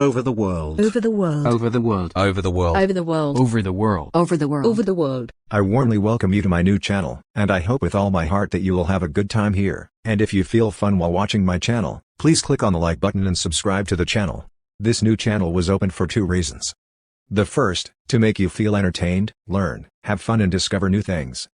Over the world. Over the world. Over the world. Over the world. Over the world. Over the world. Over the world. Over the world. I warmly welcome you to my new channel, and I hope with all my heart that you will have a good time here. And if you feel fun while watching my channel, please click on the like button and subscribe to the channel. This new channel was opened for 2 reasons. The first, to make you feel entertained, learn, have fun and discover new things.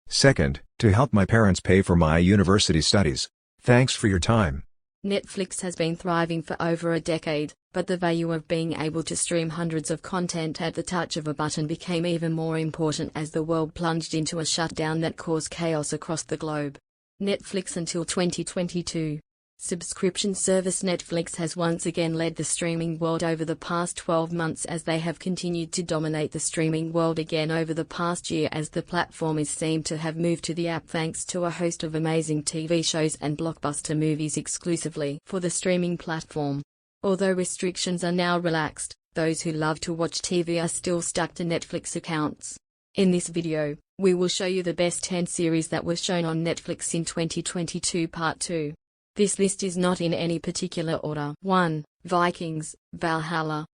Second, to help my parents pay for my university studies. Thanks for your time. Netflix has been thriving for over a decade, but the value of being able to stream hundreds of content at the touch of a button became even more important as the world plunged into a shutdown that caused chaos across the globe. Netflix until 2022. Subscription service Netflix has once again led the streaming world over the past 12 months as they have continued to dominate the streaming world again over the past year as the platform is seen to have moved to the app thanks to a host of amazing TV shows and blockbuster movies exclusively for the streaming platform. Although restrictions are now relaxed, those who love to watch TV are still stuck to Netflix accounts. In this video, we will show you the best 10 series that were shown on Netflix in 2022 Part 2. This list is not in any particular order. 1. Vikings, Valhalla.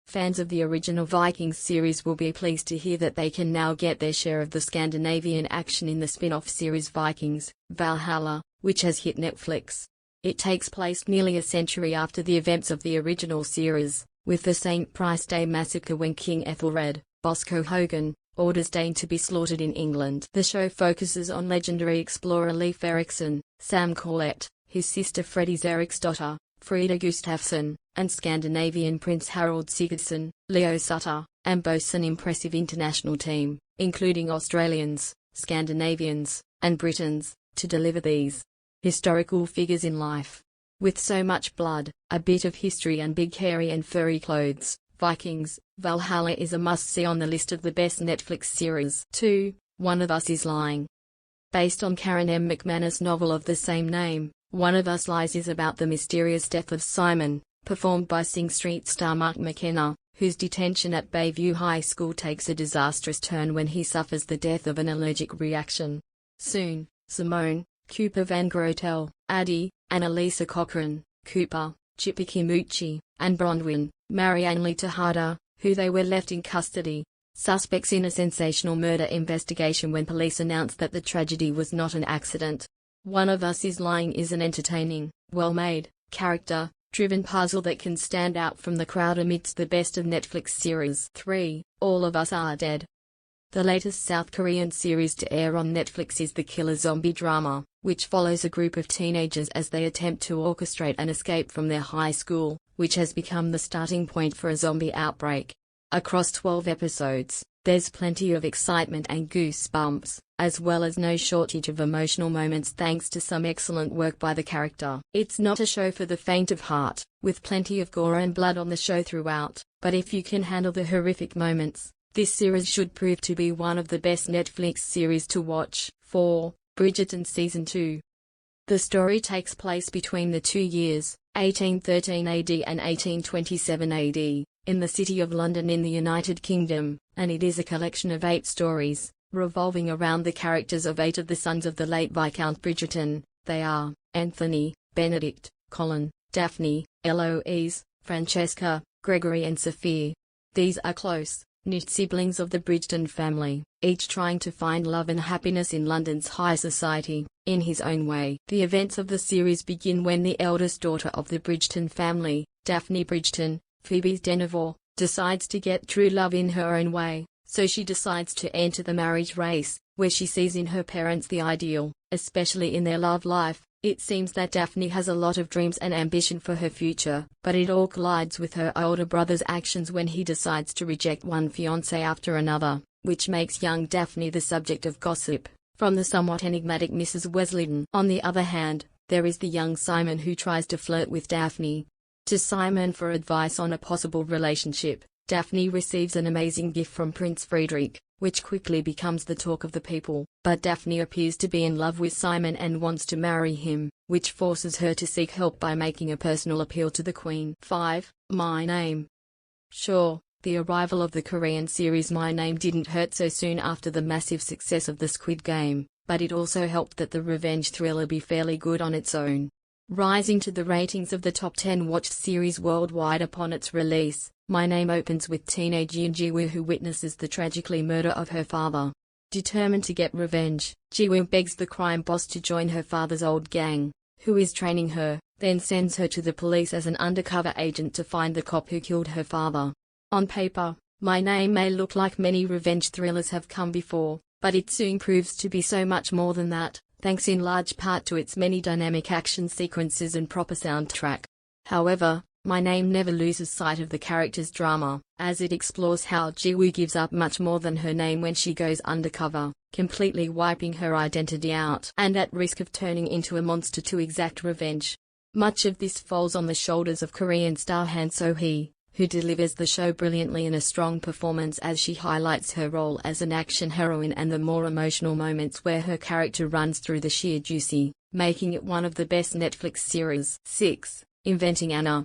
Fans of the original Vikings series will be pleased to hear that they can now get their share of the Scandinavian action in the spin-off series Vikings, Valhalla, which has hit Netflix. It takes place nearly a century after the events of the original series, with the St. Price Day massacre when King Ethelred, Bosco Hogan, orders Dane to be slaughtered in England. The show focuses on legendary explorer Leif Erikson, Sam Corlett, his sister Freddie's Eriksdotter, Frida Gustafsson, and Scandinavian Prince Harald Sigurdsson, Leo Sutter, and boasts an impressive international team, including Australians, Scandinavians, and Britons, to deliver these historical figures in life. With so much blood, a bit of history and big hairy and furry clothes, Vikings, Valhalla is a must-see on the list of the best Netflix series. 2. One of Us is Lying. Based on Karen M. McManus' novel of the same name, One of Us Lies is about the mysterious death of Simon, performed by Sing Street star Mark McKenna, whose detention at Bayview High School takes a disastrous turn when he suffers the death of an allergic reaction. Soon, Simone, Cooper Van Grotel, Addie, Annalisa Cochran, Cooper, Chippy Kimuchi, and Bronwyn, Marianne Lee Tejada, who they were left in custody. Suspects in a sensational murder investigation when police announced that the tragedy was not an accident. One of Us is Lying is an entertaining, well-made, character-driven puzzle that can stand out from the crowd amidst the best of Netflix series. 3. All of Us Are Dead. The latest South Korean series to air on Netflix is the killer zombie drama, which follows a group of teenagers as they attempt to orchestrate an escape from their high school, which has become the starting point for a zombie outbreak. Across 12 episodes, there's plenty of excitement and goosebumps, as well as no shortage of emotional moments thanks to some excellent work by the character. It's not a show for the faint of heart, with plenty of gore and blood on the show throughout, but if you can handle the horrific moments, this series should prove to be one of the best Netflix series to watch. 4. Bridgerton Season 2. The story takes place between the 2 years, 1813 AD and 1827 AD, in the city of London in the United Kingdom, and it is a collection of 8 stories, revolving around the characters of 8 of the sons of the late Viscount Bridgerton. They are Anthony, Benedict, Colin, Daphne, Eloise, Francesca, Gregory and Sophia. These are close, knit siblings of the Bridgerton family, each trying to find love and happiness in London's high society, in his own way. The events of the series begin when the eldest daughter of the Bridgerton family, Daphne Bridgerton, Phoebe Denevor, decides to get true love in her own way, so she decides to enter the marriage race, where she sees in her parents the ideal, especially in their love life. It seems that Daphne has a lot of dreams and ambition for her future, but it all collides with her older brother's actions when he decides to reject one fiancé after another, which makes young Daphne the subject of gossip from the somewhat enigmatic Mrs. Wesleyton. On the other hand, there is the young Simon who tries to flirt with Daphne. To Simon for advice on a possible relationship, Daphne receives an amazing gift from Prince Friedrich, which quickly becomes the talk of the people. But Daphne appears to be in love with Simon and wants to marry him, which forces her to seek help by making a personal appeal to the Queen. 5. My Name. Sure, the arrival of the Korean series My Name didn't hurt so soon after the massive success of the Squid Game, but it also helped that the revenge thriller be fairly good on its own. Rising to the ratings of the top 10 watched series worldwide upon its release, My Name opens with teenage Yoon Ji-woo who witnesses the tragically murder of her father. Determined to get revenge, Ji-woo begs the crime boss to join her father's old gang, who is training her, then sends her to the police as an undercover agent to find the cop who killed her father. On paper, My Name may look like many revenge thrillers have come before, but it soon proves to be so much more than that, thanks in large part to its many dynamic action sequences and proper soundtrack. However, My Name never loses sight of the character's drama, as it explores how Ji-woo gives up much more than her name when she goes undercover, completely wiping her identity out and at risk of turning into a monster to exact revenge. Much of this falls on the shoulders of Korean star Han So-hee, who delivers the show brilliantly in a strong performance as she highlights her role as an action heroine and the more emotional moments where her character runs through the sheer juicy, making it one of the best Netflix series. 6. Inventing Anna.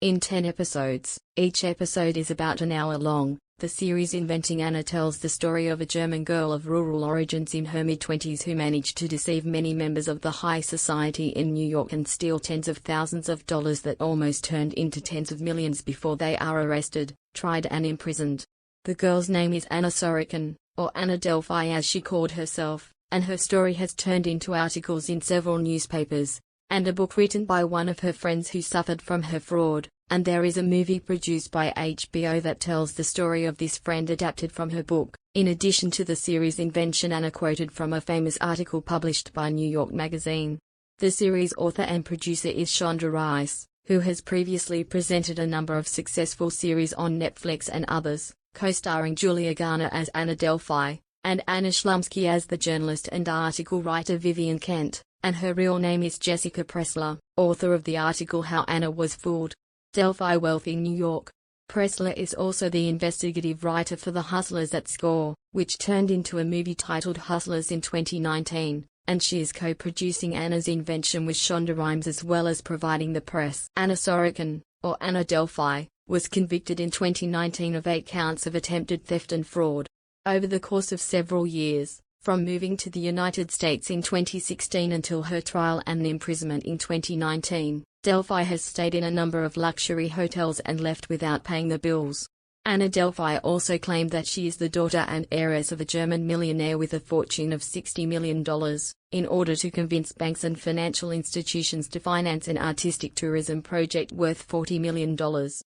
In 10 episodes, each episode is about an hour long, the series Inventing Anna tells the story of a German girl of rural origins in her mid-20s who managed to deceive many members of the high society in New York and steal tens of thousands of dollars that almost turned into tens of millions before they are arrested, tried and imprisoned. The girl's name is Anna Sorokin, or Anna Delphi as she called herself, and her story has turned into articles in several newspapers, and a book written by one of her friends who suffered from her fraud, and there is a movie produced by HBO that tells the story of this friend adapted from her book, in addition to the series Invention Anna quoted from a famous article published by New York Magazine. The series author and producer is Shonda Rhimes, who has previously presented a number of successful series on Netflix and others, co-starring Julia Garner as Anna Delphi, and Anna Shlumsky as the journalist and article writer Vivian Kent, and her real name is Jessica Pressler, author of the article How Anna Was Fooled. Delphi Wealth in New York. Pressler is also the investigative writer for The Hustlers at Score, which turned into a movie titled Hustlers in 2019, and she is co-producing Anna's Invention with Shonda Rhimes as well as providing the press. Anna Sorokin, or Anna Delphi, was convicted in 2019 of 8 counts of attempted theft and fraud. Over the course of several years, from moving to the United States in 2016 until her trial and imprisonment in 2019, Delphi has stayed in a number of luxury hotels and left without paying the bills. Anna Delphi also claimed that she is the daughter and heiress of a German millionaire with a fortune of $60 million, in order to convince banks and financial institutions to finance an artistic tourism project worth $40 million.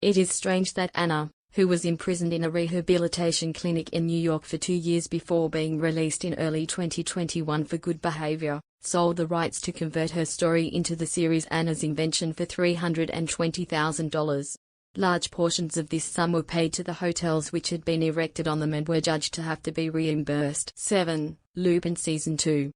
It is strange that Anna, who was imprisoned in a rehabilitation clinic in New York for 2 years before being released in early 2021 for good behavior, sold the rights to convert her story into the series Anna's Invention for $320,000. Large portions of this sum were paid to the hotels which had been erected on them and were judged to have to be reimbursed. 7. Lupin Season 2.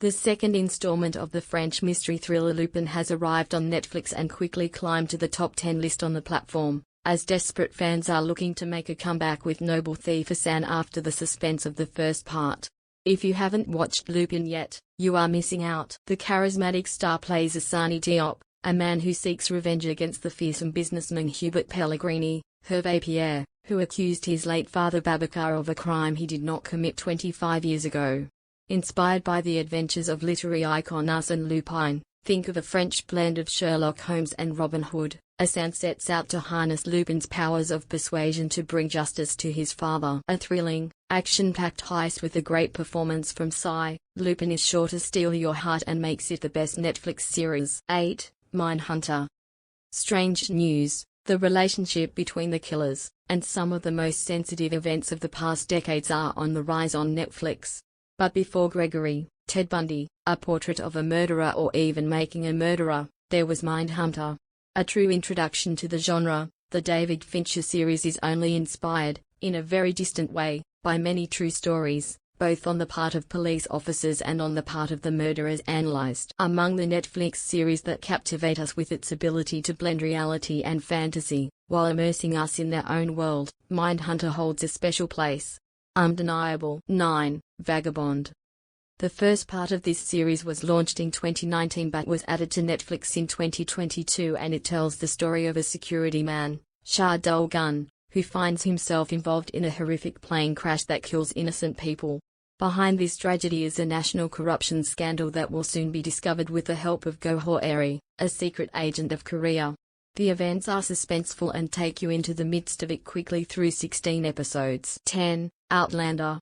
The second installment of the French mystery thriller Lupin has arrived on Netflix and quickly climbed to the top 10 list on the platform, as desperate fans are looking to make a comeback with Noble Thief Hassan after the suspense of the first part. If you haven't watched Lupin yet, you are missing out. The charismatic star plays Asani Diop, a man who seeks revenge against the fearsome businessman Hubert Pellegrini, Hervé Pierre, who accused his late father Babacar of a crime he did not commit 25 years ago. Inspired by the adventures of literary icon Arsène Lupin, think of a French blend of Sherlock Holmes and Robin Hood. Hassan sets out to harness Lupin's powers of persuasion to bring justice to his father. A thrilling, action-packed heist with a great performance from Psy, Lupin is sure to steal your heart and makes it the best Netflix series. 8. Mindhunter. Strange news, the relationship between the killers, and some of the most sensitive events of the past decades are on the rise on Netflix. But before Gregory, Ted Bundy, a portrait of a murderer or even making a murderer, there was Mindhunter. A true introduction to the genre, the David Fincher series is only inspired, in a very distant way, by many true stories, both on the part of police officers and on the part of the murderers analyzed. Among the Netflix series that captivate us with its ability to blend reality and fantasy, while immersing us in their own world, Mindhunter holds a special place. Undeniable. 9. Vagabond. The first part of this series was launched in 2019 but was added to Netflix in 2022, and it tells the story of a security man, Shah Dul Gun, who finds himself involved in a horrific plane crash that kills innocent people. Behind this tragedy is a national corruption scandal that will soon be discovered with the help of Go Ho-eri, a secret agent of Korea. The events are suspenseful and take you into the midst of it quickly through 16 episodes. 10. Outlander.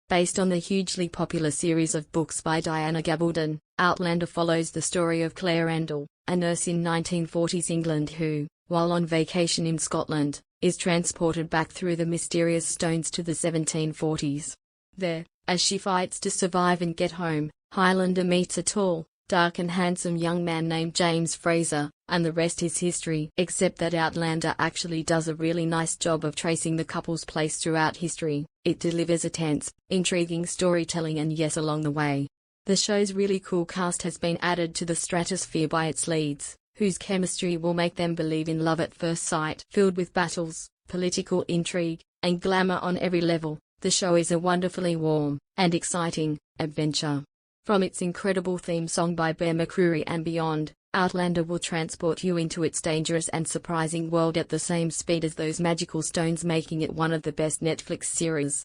Based on the hugely popular series of books by Diana Gabaldon, Outlander follows the story of Claire Endell, a nurse in 1940s England who, while on vacation in Scotland, is transported back through the mysterious stones to the 1740s. There, as she fights to survive and get home, Highlander meets a tall, dark and handsome young man named James Fraser, and the rest is history. Except that Outlander actually does a really nice job of tracing the couple's place throughout history. It delivers a tense, intriguing storytelling, and yes, along the way, the show's really cool cast has been added to the stratosphere by its leads, whose chemistry will make them believe in love at first sight. Filled with battles, political intrigue, and glamour on every level, the show is a wonderfully warm and exciting adventure. From its incredible theme song by Bear McCreary and beyond, Outlander will transport you into its dangerous and surprising world at the same speed as those magical stones, making it one of the best Netflix series.